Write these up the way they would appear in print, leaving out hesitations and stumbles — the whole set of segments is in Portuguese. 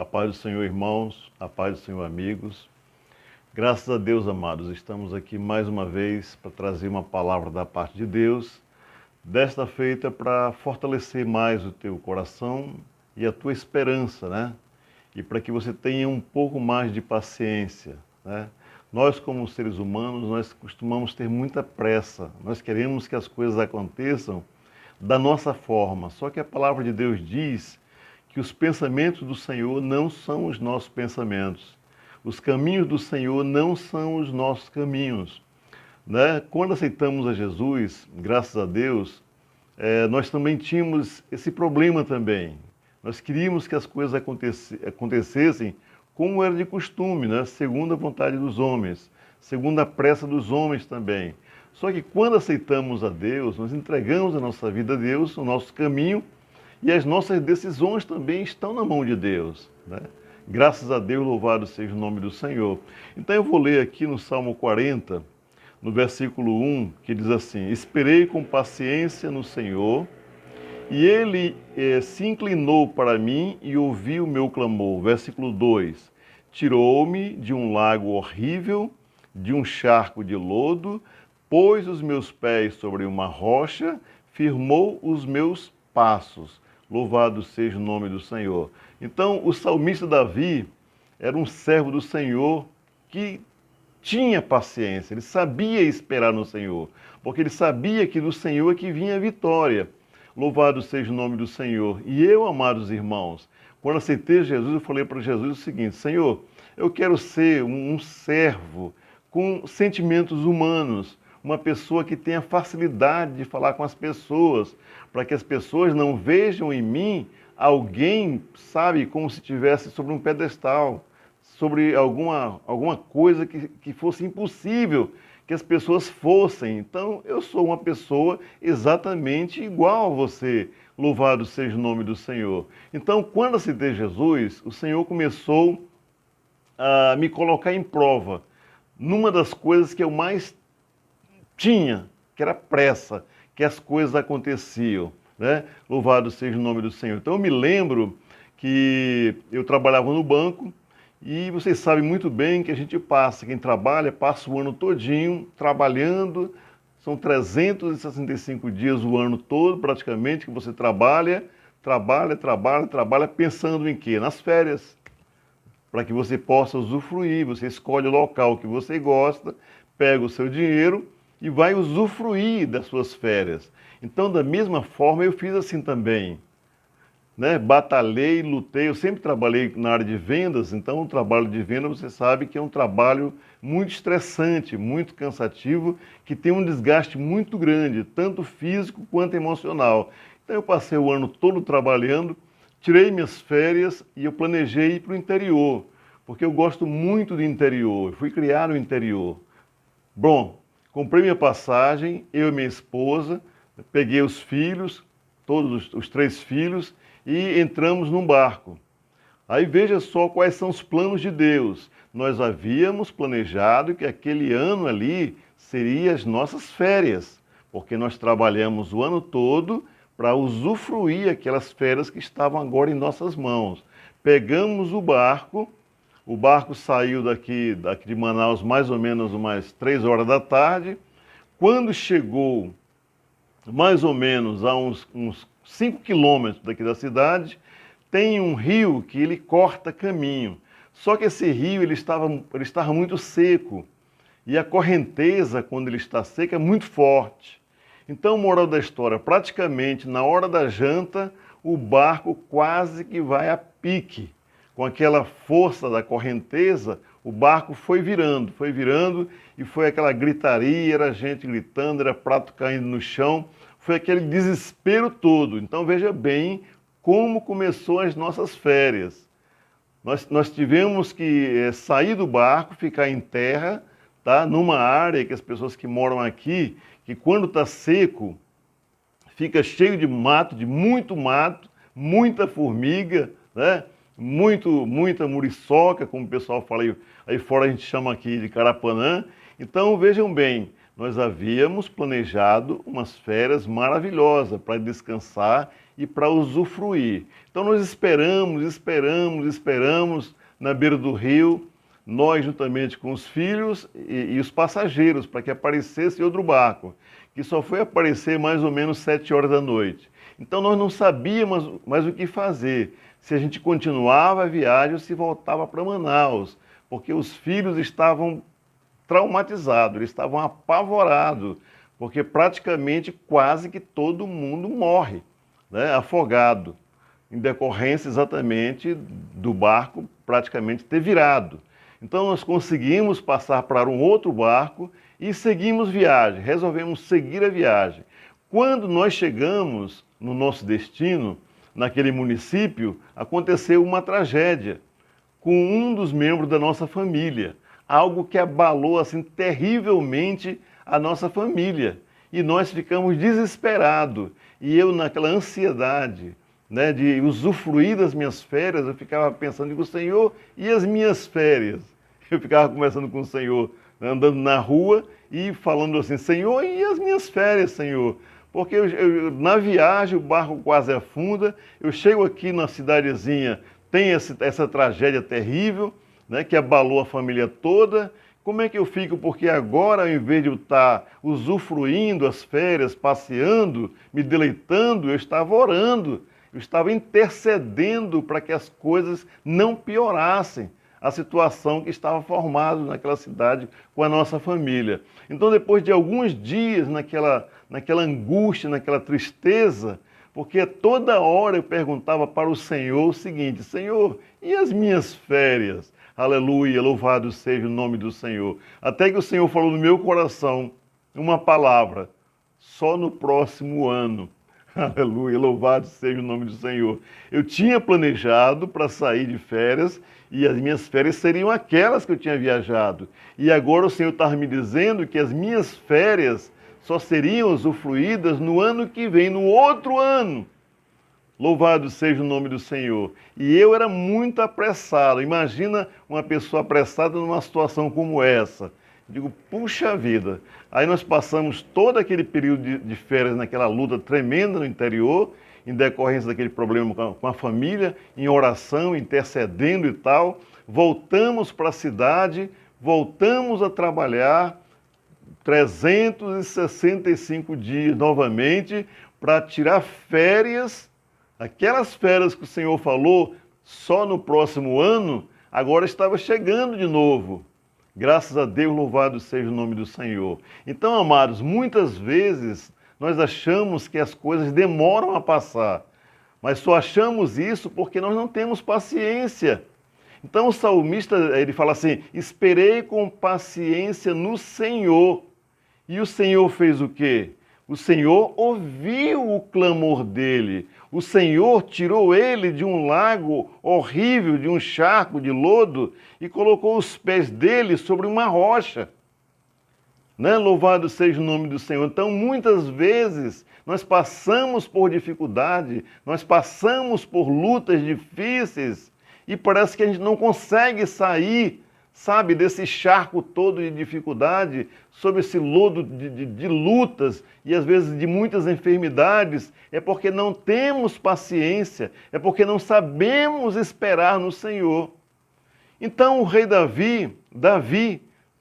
A paz do Senhor, irmãos, a paz do Senhor, amigos. Graças a Deus, amados, estamos aqui mais uma vez para trazer uma palavra da parte de Deus, desta feita para fortalecer mais o teu coração e a tua esperança, né? E para que você tenha um pouco mais de paciência, né? Nós, como seres humanos, nós costumamos ter muita pressa, nós queremos que as coisas aconteçam da nossa forma, só que a palavra de Deus diz que os pensamentos do Senhor não são os nossos pensamentos. Os caminhos do Senhor não são os nossos caminhos, né? Quando aceitamos a Jesus, graças a Deus, nós também tínhamos esse problema também. Nós queríamos que as coisas acontecessem como era de costume, né? Segundo a vontade dos homens, segundo a pressa dos homens também. Só que quando aceitamos a Deus, nós entregamos a nossa vida a Deus, o nosso caminho, e as nossas decisões também estão na mão de Deus, né? Graças a Deus, louvado seja o nome do Senhor. Então eu vou ler aqui no Salmo 40, no versículo 1, que diz assim: Esperei com paciência no Senhor, e Ele se inclinou para mim e ouviu o meu clamor. Versículo 2, tirou-me de um lago horrível, de um charco de lodo, pôs os meus pés sobre uma rocha, firmou os meus passos. Louvado seja o nome do Senhor. Então, o salmista Davi era um servo do Senhor que tinha paciência, ele sabia esperar no Senhor, porque ele sabia que do Senhor é que vinha a vitória. Louvado seja o nome do Senhor. E eu, amados irmãos, quando aceitei Jesus, eu falei para Jesus o seguinte: Senhor, eu quero ser um servo com sentimentos humanos, uma pessoa que tenha facilidade de falar com as pessoas, para que as pessoas não vejam em mim alguém, sabe, como se estivesse sobre um pedestal, sobre alguma coisa que fosse impossível que as pessoas fossem. Então, eu sou uma pessoa exatamente igual a você. Louvado seja o nome do Senhor. Então, quando aceitei Jesus, o Senhor começou a me colocar em prova numa das coisas que eu mais tinha, que era pressa, que as coisas aconteciam, né? Louvado seja o nome do Senhor. Então eu me lembro que eu trabalhava no banco e vocês sabem muito bem que a gente passa, quem trabalha, passa o ano todinho trabalhando, são 365 dias o ano todo praticamente que você trabalha, pensando em quê? Nas férias, para que você possa usufruir, você escolhe o local que você gosta, pega o seu dinheiro e vai usufruir das suas férias. Então, da mesma forma, eu fiz assim também, né? Batalhei, lutei, eu sempre trabalhei na área de vendas, então o trabalho de venda, você sabe que é um trabalho muito estressante, muito cansativo, que tem um desgaste muito grande, tanto físico quanto emocional. Então, eu passei o ano todo trabalhando, tirei minhas férias e eu planejei ir para o interior, porque eu gosto muito do interior, eu fui criado no interior. Bom, comprei minha passagem, eu e minha esposa, peguei os filhos, todos os 3 filhos, e entramos num barco. Aí veja só quais são os planos de Deus. Nós havíamos planejado que aquele ano ali seria as nossas férias, porque nós trabalhamos o ano todo para usufruir aquelas férias que estavam agora em nossas mãos. Pegamos o barco saiu daqui de Manaus mais ou menos umas 3 horas da tarde. Quando chegou mais ou menos a uns 5 quilômetros daqui da cidade, tem um rio que ele corta caminho. Só que esse rio ele estava muito seco e a correnteza, quando ele está seco, é muito forte. Então, moral da história, praticamente na hora da janta, o barco quase que vai a pique. Com aquela força da correnteza, o barco foi virando e foi aquela gritaria, era gente gritando, era prato caindo no chão, foi aquele desespero todo. Então veja bem como começou as nossas férias. Nós tivemos que sair do barco, ficar em terra, tá? Numa área que as pessoas que moram aqui, que quando está seco, fica cheio de mato, muita formiga, né? Muita muriçoca, como o pessoal fala aí fora a gente chama aqui de carapanã. Então vejam bem, nós havíamos planejado umas férias maravilhosas para descansar e para usufruir. Então nós esperamos na beira do rio, nós juntamente com os filhos e os passageiros, para que aparecesse outro barco, que só foi aparecer mais ou menos 7 horas da noite. Então nós não sabíamos mais o que fazer, se a gente continuava a viagem ou se voltava para Manaus, porque os filhos estavam traumatizados, eles estavam apavorados, porque praticamente quase que todo mundo morre, né, afogado, em decorrência exatamente do barco praticamente ter virado. Então nós conseguimos passar para um outro barco e seguimos viagem, resolvemos seguir a viagem. Quando nós chegamos no nosso destino, naquele município, aconteceu uma tragédia com um dos membros da nossa família, algo que abalou assim terrivelmente a nossa família. E nós ficamos desesperados. E eu, naquela ansiedade, né, de usufruir das minhas férias, eu ficava pensando, digo, Senhor, e as minhas férias? Eu ficava conversando com o Senhor, andando na rua e falando assim, Senhor, e as minhas férias, Senhor? Porque na viagem o barco quase afunda, eu chego aqui na cidadezinha, tem essa tragédia terrível, né, que abalou a família toda. Como é que eu fico? Porque agora, ao invés de eu estar usufruindo as férias, passeando, me deleitando, eu estava orando, eu estava intercedendo para que as coisas não piorassem a situação que estava formada naquela cidade com a nossa família. Então, depois de alguns dias naquela angústia, naquela tristeza, porque toda hora eu perguntava para o Senhor o seguinte, Senhor, e as minhas férias? Aleluia, louvado seja o nome do Senhor. Até que o Senhor falou no meu coração uma palavra, só no próximo ano. Aleluia, louvado seja o nome do Senhor. Eu tinha planejado para sair de férias e as minhas férias seriam aquelas que eu tinha viajado. E agora o Senhor estava me dizendo que as minhas férias só seriam usufruídas no ano que vem, no outro ano. Louvado seja o nome do Senhor. E eu era muito apressado. Imagina uma pessoa apressada numa situação como essa. Digo, puxa vida. Aí nós passamos todo aquele período de férias naquela luta tremenda no interior, em decorrência daquele problema com a família, em oração, intercedendo e tal. Voltamos para a cidade, voltamos a trabalhar 365 dias novamente para tirar férias. Aquelas férias que o Senhor falou só no próximo ano, agora estava chegando de novo. Graças a Deus, louvado seja o nome do Senhor. Então, amados, muitas vezes nós achamos que as coisas demoram a passar, mas só achamos isso porque nós não temos paciência. Então o salmista, ele fala assim, esperei com paciência no Senhor. E o Senhor fez o quê? O Senhor ouviu o clamor dele. O Senhor tirou ele de um lago horrível, de um charco de lodo, e colocou os pés dele sobre uma rocha. Né? Louvado seja o nome do Senhor. Então, muitas vezes, nós passamos por dificuldade, nós passamos por lutas difíceis, e parece que a gente não consegue sair, sabe, desse charco todo de dificuldade, sob esse lodo de lutas e às vezes de muitas enfermidades, é porque não temos paciência, é porque não sabemos esperar no Senhor. Então o rei Davi,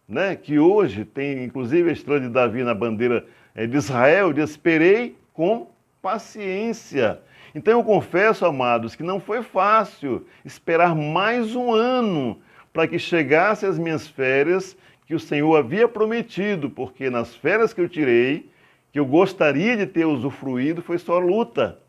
né, que hoje tem inclusive a estrela de Davi na bandeira de Israel, diz, esperei com paciência. Então eu confesso, amados, que não foi fácil esperar mais um ano para que chegasse as minhas férias que o Senhor havia prometido, porque nas férias que eu tirei, que eu gostaria de ter usufruído, foi só luta.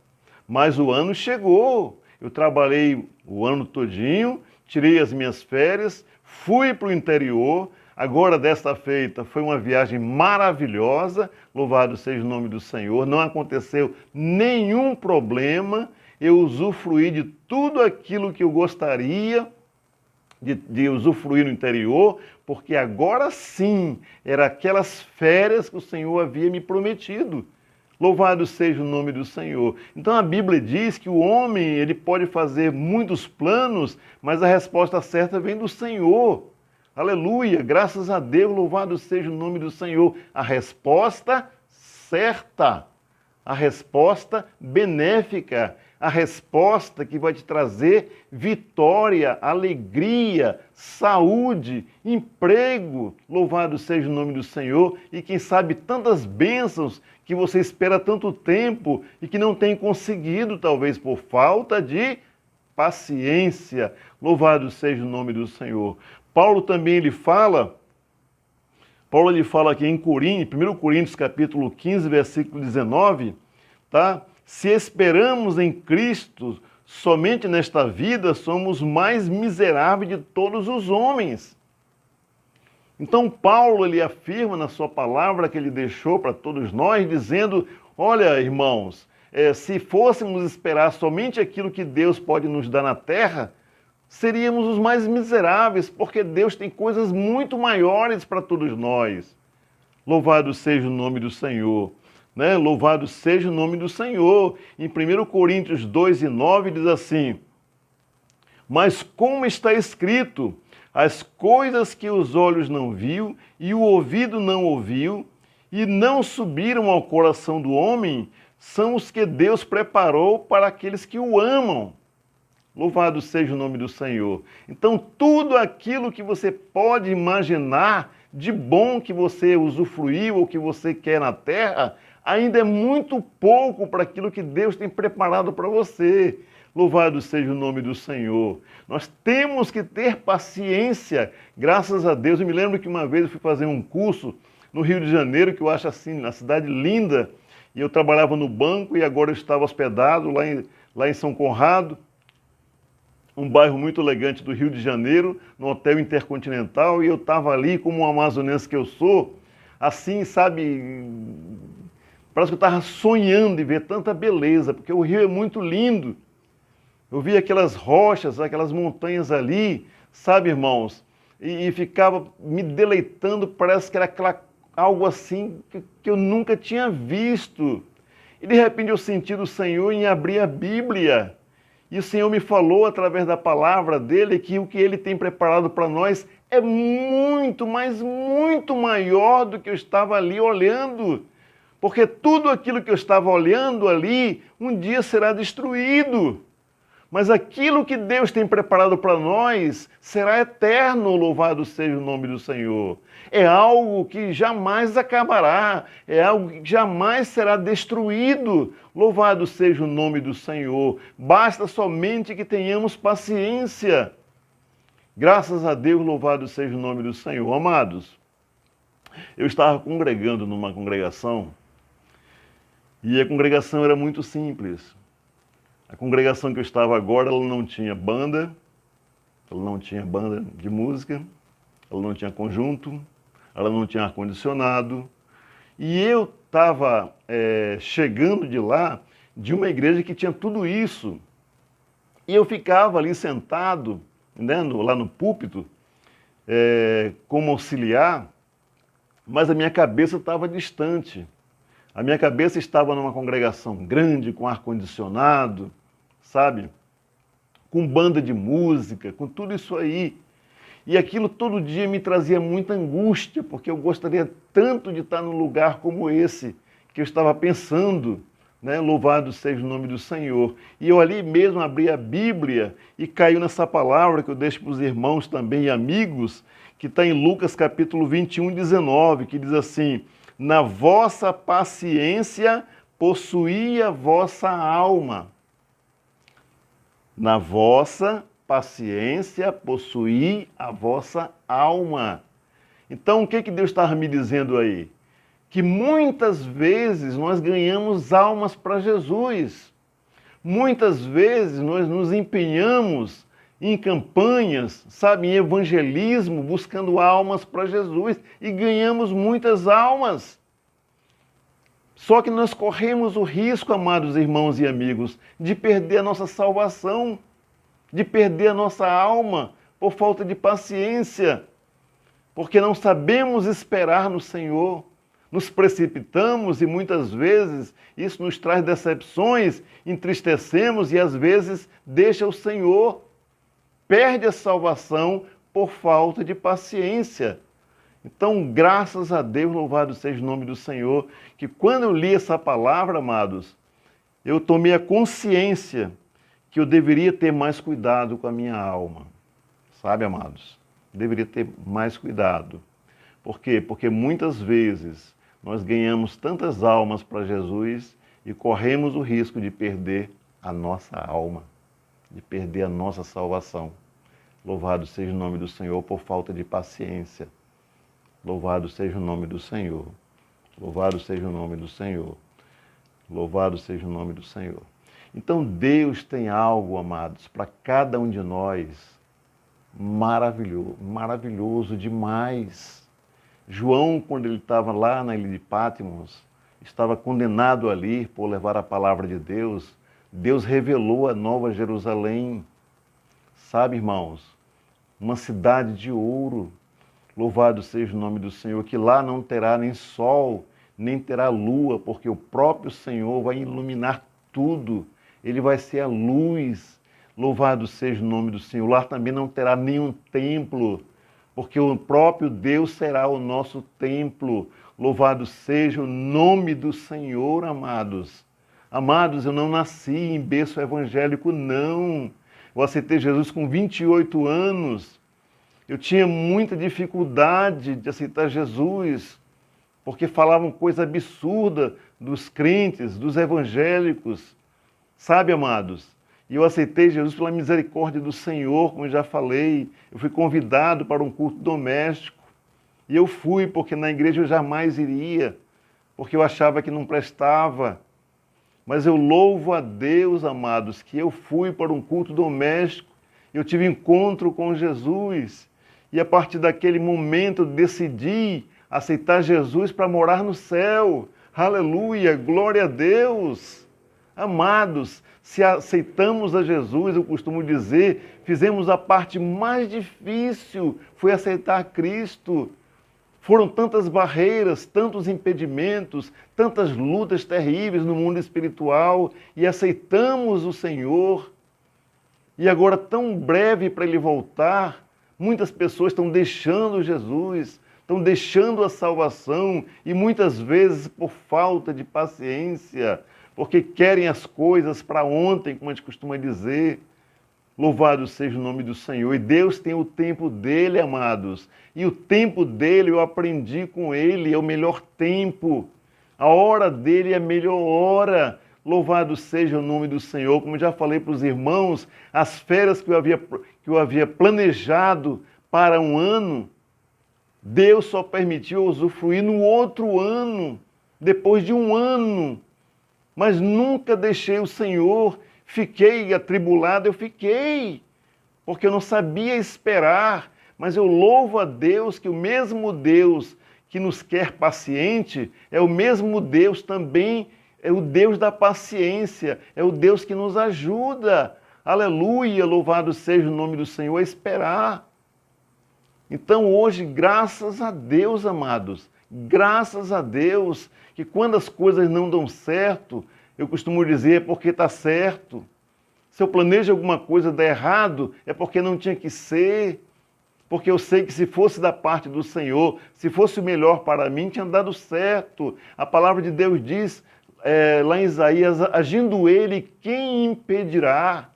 Mas o ano chegou, eu trabalhei o ano todinho, tirei as minhas férias, fui para o interior, agora desta feita foi uma viagem maravilhosa, louvado seja o nome do Senhor, não aconteceu nenhum problema, eu usufruí de tudo aquilo que eu gostaria de usufruir no interior, porque agora sim, eram aquelas férias que o Senhor havia me prometido. Louvado seja o nome do Senhor. Então a Bíblia diz que o homem ele pode fazer muitos planos, mas a resposta certa vem do Senhor. Aleluia, graças a Deus, louvado seja o nome do Senhor. A resposta certa, a resposta benéfica, a resposta que vai te trazer vitória, alegria, saúde, emprego. Louvado seja o nome do Senhor. E quem sabe tantas bênçãos que você espera há tanto tempo e que não tem conseguido, talvez por falta de paciência. Louvado seja o nome do Senhor. Paulo também ele fala aqui em 1 Coríntios capítulo 15, versículo 19, tá? Se esperamos em Cristo somente nesta vida, somos mais miseráveis de todos os homens. Então Paulo ele afirma na sua palavra que ele deixou para todos nós, dizendo, olha irmãos, se fôssemos esperar somente aquilo que Deus pode nos dar na terra, seríamos os mais miseráveis, porque Deus tem coisas muito maiores para todos nós. Louvado seja o nome do Senhor. Né? Louvado seja o nome do Senhor. Em 1 Coríntios 2:9 diz assim, mas como está escrito, as coisas que os olhos não viu e o ouvido não ouviu e não subiram ao coração do homem, são os que Deus preparou para aqueles que o amam. Louvado seja o nome do Senhor. Então, tudo aquilo que você pode imaginar de bom que você usufruiu ou que você quer na terra, ainda é muito pouco para aquilo que Deus tem preparado para você. Louvado seja o nome do Senhor. Nós temos que ter paciência, graças a Deus. Eu me lembro que uma vez eu fui fazer um curso no Rio de Janeiro, que eu acho assim, uma cidade linda, e eu trabalhava no banco e agora eu estava hospedado lá em São Conrado, um bairro muito elegante do Rio de Janeiro, no Hotel Intercontinental, e eu estava ali como um amazonense que eu sou, assim, sabe, parece que eu estava sonhando em ver tanta beleza, porque o Rio é muito lindo. Eu via aquelas rochas, aquelas montanhas ali, sabe, irmãos, e ficava me deleitando, parece que era algo assim que eu nunca tinha visto. E de repente eu senti do Senhor em abrir a Bíblia. E o Senhor me falou através da palavra dele que o que ele tem preparado para nós é muito, mas muito maior do que eu estava ali olhando. Porque tudo aquilo que eu estava olhando ali, um dia será destruído. Mas aquilo que Deus tem preparado para nós será eterno, louvado seja o nome do Senhor. É algo que jamais acabará, é algo que jamais será destruído, louvado seja o nome do Senhor. Basta somente que tenhamos paciência. Graças a Deus, louvado seja o nome do Senhor. Amados, eu estava congregando numa congregação e a congregação era muito simples. A congregação que eu estava agora, ela não tinha banda de música, ela não tinha conjunto, ela não tinha ar-condicionado. E eu estava chegando de lá, de uma igreja que tinha tudo isso. E eu ficava ali sentado, né, lá no púlpito, como auxiliar, mas a minha cabeça estava distante. A minha cabeça estava numa congregação grande, com ar-condicionado, sabe? Com banda de música, com tudo isso aí. E aquilo todo dia me trazia muita angústia, porque eu gostaria tanto de estar num lugar como esse, que eu estava pensando, né? Louvado seja o nome do Senhor. E eu ali mesmo abri a Bíblia e caiu nessa palavra que eu deixo para os irmãos também e amigos, que está em Lucas capítulo 21:19, que diz assim, na vossa paciência possuí a vossa alma. Na vossa paciência possuí a vossa alma. Então, o que Deus estava me dizendo aí? Que muitas vezes nós ganhamos almas para Jesus. Muitas vezes nós nos empenhamos em campanhas, sabe, em evangelismo, buscando almas para Jesus e ganhamos muitas almas. Só que nós corremos o risco, amados irmãos e amigos, de perder a nossa salvação, de perder a nossa alma por falta de paciência, porque não sabemos esperar no Senhor. Nos precipitamos e muitas vezes isso nos traz decepções, entristecemos e às vezes deixa o Senhor, perde a salvação por falta de paciência. Então, graças a Deus, louvado seja o nome do Senhor, que quando eu li essa palavra, amados, eu tomei a consciência que eu deveria ter mais cuidado com a minha alma. Sabe, amados? Deveria ter mais cuidado. Por quê? Porque muitas vezes nós ganhamos tantas almas para Jesus e corremos o risco de perder a nossa alma, de perder a nossa salvação. Louvado seja o nome do Senhor por falta de paciência. Louvado seja o nome do Senhor. Louvado seja o nome do Senhor. Louvado seja o nome do Senhor. Então Deus tem algo, amados, para cada um de nós maravilhoso, maravilhoso demais. João, quando ele estava lá na ilha de Patmos, estava condenado ali por levar a palavra de Deus. Deus revelou a Nova Jerusalém. Sabe, irmãos, uma cidade de ouro. Louvado seja o nome do Senhor, que lá não terá nem sol, nem terá lua, porque o próprio Senhor vai iluminar tudo. Ele vai ser a luz. Louvado seja o nome do Senhor. Lá também não terá nenhum templo, porque o próprio Deus será o nosso templo. Louvado seja o nome do Senhor, amados. Amados, eu não nasci em berço evangélico, não. Eu aceitei Jesus com 28 anos. Eu tinha muita dificuldade de aceitar Jesus, porque falavam coisa absurda dos crentes, dos evangélicos. Sabe, amados? E eu aceitei Jesus pela misericórdia do Senhor, como eu já falei. Eu fui convidado para um culto doméstico. E eu fui, porque na igreja eu jamais iria, porque eu achava que não prestava. Mas eu louvo a Deus, amados, que eu fui para um culto doméstico. Eu tive encontro com Jesus. E a partir daquele momento eu decidi aceitar Jesus para morar no céu. Aleluia, glória a Deus. Amados, se aceitamos a Jesus, eu costumo dizer, fizemos a parte mais difícil, foi aceitar Cristo. Foram tantas barreiras, tantos impedimentos, tantas lutas terríveis no mundo espiritual e aceitamos o Senhor. E agora, tão breve para Ele voltar, muitas pessoas estão deixando Jesus, estão deixando a salvação e muitas vezes por falta de paciência, porque querem as coisas para ontem, como a gente costuma dizer. Louvado seja o nome do Senhor. E Deus tem o tempo dele, amados. E o tempo dele eu aprendi com ele, é o melhor tempo. A hora dele é a melhor hora. Louvado seja o nome do Senhor. Como eu já falei para os irmãos, as férias que eu havia planejado para um ano, Deus só permitiu usufruir no outro ano, depois de um ano. Mas nunca deixei o Senhor. Fiquei atribulado, eu fiquei, porque eu não sabia esperar, mas eu louvo a Deus que o mesmo Deus que nos quer paciente é o mesmo Deus também, é o Deus da paciência, é o Deus que nos ajuda. Aleluia, louvado seja o nome do Senhor, a esperar. Então hoje, graças a Deus, amados, graças a Deus, que quando as coisas não dão certo, eu costumo dizer, é porque está certo. Se eu planejo alguma coisa dar errado, é porque não tinha que ser. Porque eu sei que se fosse da parte do Senhor, se fosse o melhor para mim, tinha dado certo. A palavra de Deus diz, lá em Isaías, agindo ele, quem impedirá?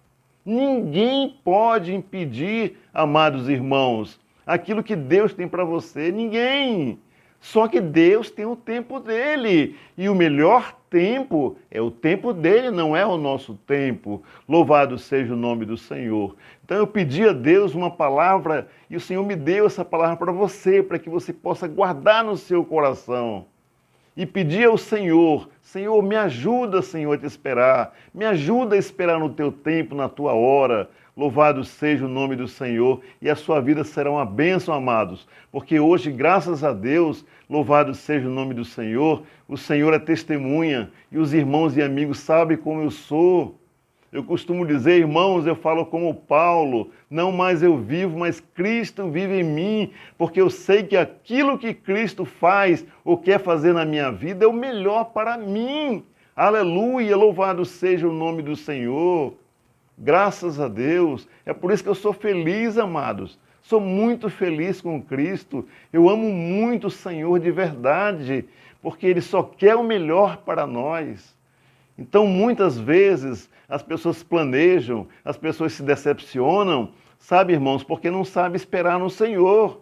Ninguém pode impedir, amados irmãos, aquilo que Deus tem para você. Ninguém. Só que Deus tem o tempo dele, e o melhor tempo é o tempo dele, não é o nosso tempo. Louvado seja o nome do Senhor. Então eu pedi a Deus uma palavra, e o Senhor me deu essa palavra para você, para que você possa guardar no seu coração. E pedi ao Senhor, Senhor, me ajuda, Senhor, a te esperar, me ajuda a esperar no teu tempo, na tua hora. Louvado seja o nome do Senhor, e a sua vida será uma bênção, amados, porque hoje, graças a Deus, louvado seja o nome do Senhor, o Senhor é testemunha, e os irmãos e amigos sabem como eu sou. Eu costumo dizer, irmãos, eu falo como Paulo, não mais eu vivo, mas Cristo vive em mim, porque eu sei que aquilo que Cristo faz ou quer fazer na minha vida é o melhor para mim. Aleluia, louvado seja o nome do Senhor. Graças a Deus. É por isso que eu sou feliz, amados. Sou muito feliz com Cristo. Eu amo muito o Senhor de verdade, porque Ele só quer o melhor para nós. Então, muitas vezes, as pessoas planejam, as pessoas se decepcionam, sabe, irmãos, porque não sabem esperar no Senhor.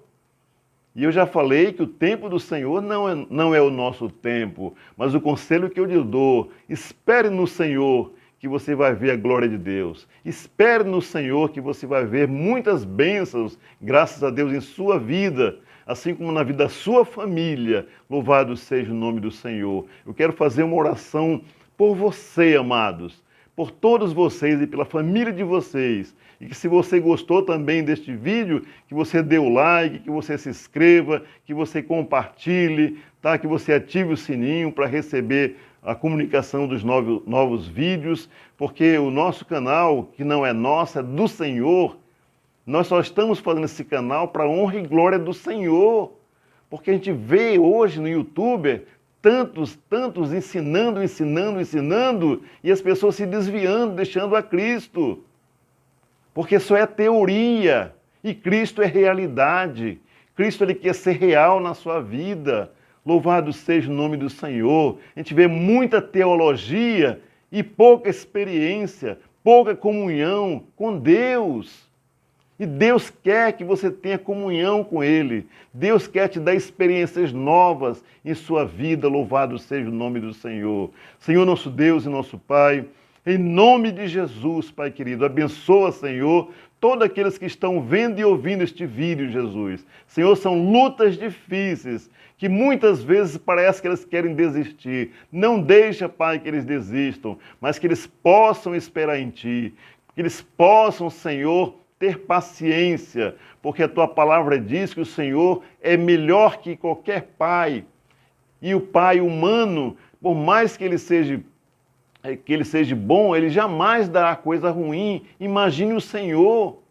E eu já falei que o tempo do Senhor não é o nosso tempo, mas o conselho que eu lhe dou, espere no Senhor, que você vai ver a glória de Deus. Espere no Senhor, que você vai ver muitas bênçãos, graças a Deus, em sua vida, assim como na vida da sua família. Louvado seja o nome do Senhor. Eu quero fazer uma oração por você, amados, por todos vocês e pela família de vocês. E que se você gostou também deste vídeo, que você dê o like, que você se inscreva, que você compartilhe, tá? Que você ative o sininho para receber a comunicação dos novos vídeos, porque o nosso canal, que não é nosso, é do Senhor. Nós só estamos fazendo esse canal para a honra e glória do Senhor. Porque a gente vê hoje no YouTube tantos ensinando, e as pessoas se desviando, deixando a Cristo. Porque só é teoria e Cristo é realidade. Cristo, Ele quer ser real na sua vida. Louvado seja o nome do Senhor. A gente vê muita teologia e pouca experiência, pouca comunhão com Deus. E Deus quer que você tenha comunhão com Ele. Deus quer te dar experiências novas em sua vida. Louvado seja o nome do Senhor. Senhor, nosso Deus e nosso Pai, em nome de Jesus, Pai querido, abençoa, Senhor, todos aqueles que estão vendo e ouvindo este vídeo, Jesus. Senhor, são lutas difíceis, que muitas vezes parece que eles querem desistir. Não deixa, Pai, que eles desistam, mas que eles possam esperar em Ti, que eles possam, Senhor, ter paciência, porque a Tua palavra diz que o Senhor é melhor que qualquer pai. E o pai humano, por mais que ele seja bom, ele jamais dará coisa ruim. Imagine o Senhor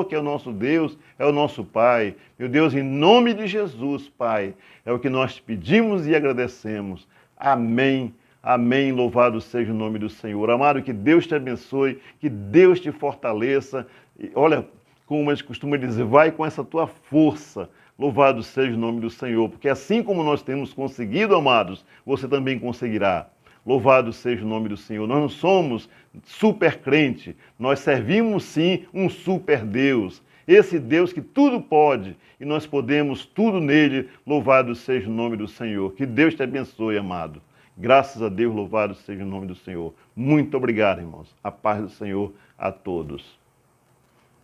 que é o nosso Deus, é o nosso Pai. Meu Deus, em nome de Jesus, Pai, é o que nós te pedimos e agradecemos. Amém, amém, louvado seja o nome do Senhor. Amado, que Deus te abençoe, que Deus te fortaleça. E, olha, como a gente costuma dizer, vai com essa tua força. Louvado seja o nome do Senhor, porque assim como nós temos conseguido, amados, você também conseguirá. Louvado seja o nome do Senhor. Nós não somos super crente, nós servimos sim um super Deus. Esse Deus que tudo pode e nós podemos tudo nele. Louvado seja o nome do Senhor. Que Deus te abençoe, amado. Graças a Deus, louvado seja o nome do Senhor. Muito obrigado, irmãos. A paz do Senhor a todos.